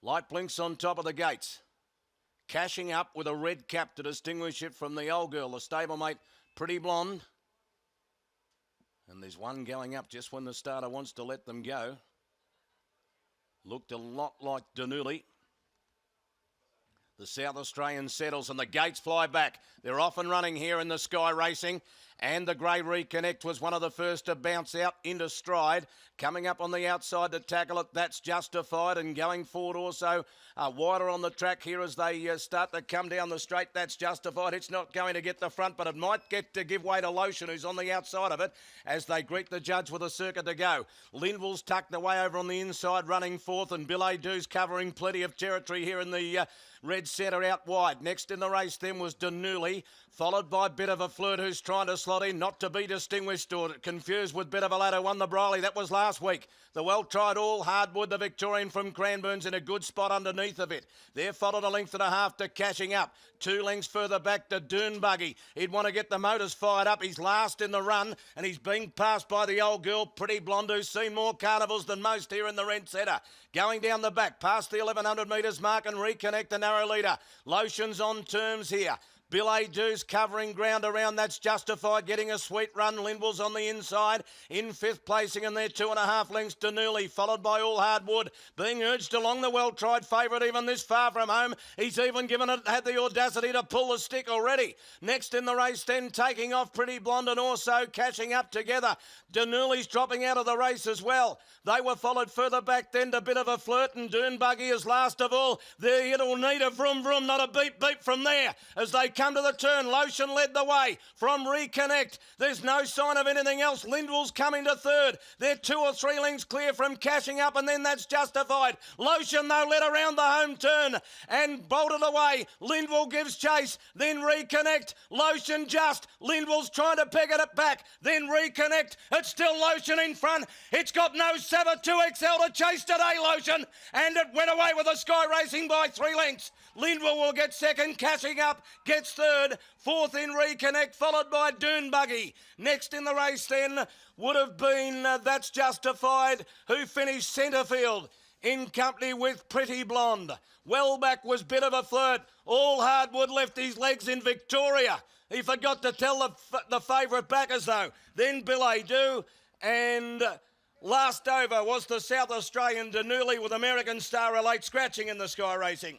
Light blinks on top of the gates. Cashing up with a red cap to distinguish it from the old girl, the stablemate Pretty Blonde. And there's one going up just when the starter wants to let them go. Looked a lot like Danuli. The South Australian settles and the gates fly back. They're off and running here in the Sky Racing. And the Grey Reconnect was one of the first to bounce out into stride. Coming up on the outside to tackle it, That's Justified. And going forward also wider on the track here as they start to come down the straight. That's Justified. It's not going to get the front, but it might get to give way to Lotion, who's on the outside of it, as they greet the judge with a circuit to go. Lindwell's tucked away over on the inside, running fourth, and Billet Doux covering plenty of territory here in the red centre out wide. Next in the race then was Danuli, followed by Bit of a Flirt, who's trying to slot in, not to be distinguished or confused with Bit of a Ladder. Won the Briley, that was last week. The well-tried All Hardwood, the Victorian from Cranbourne's in a good spot underneath of it. There followed a length and a half to Cashing Up. 2 lengths further back to Dune Buggy. He'd want to get the motors fired up. He's last in the run, and he's being passed by the old girl, Pretty Blonde, who's seen more carnivals than most here in the red centre. Going down the back, past the 1100 metres mark, and Reconnect the narrow leader. Lotion's on terms here. Billet Doux covering ground around, That's Justified, getting a sweet run. Lindwell's on the inside, in 5th placing, and they're 2.5 lengths to Newley, followed by All Hardwood, being urged along the well-tried favourite even this far from home. He's even had the audacity to pull the stick already. Next in the race then, taking off Pretty Blonde and also Cashing Up together. Danouli's dropping out of the race as well. They were followed further back then to Bit of a Flirt, and Dune Buggy is last of all. There it'll need a vroom vroom, not a beep beep from there. As they come to the turn, Lotion led the way from Reconnect. There's no sign of anything else. Lindwell's coming to third. They're 2 or 3 lengths clear from Cashing Up, and then That's Justified. Lotion, though, led around the home turn and bolted away. Lindwell gives chase, then Reconnect. Lotion just. Lindwell's trying to peg it back, then Reconnect. It's still Lotion in front. It's got no Saber 2XL to chase today, Lotion, and it went away with the Sky Racing by 3 lengths. Lindwell will get second, Cashing Up gets third, fourth in Reconnect, followed by Dune Buggy. Next in the race then would have been That's Justified, who finished centre field in company with Pretty Blonde. Well back was Bit of a Flirt. All Hardwood left his legs in Victoria. He forgot to tell the favourite backers though. Then Billet Doux, and last over was the South Australian Danuli with American Star Relate scratching in the Sky Racing.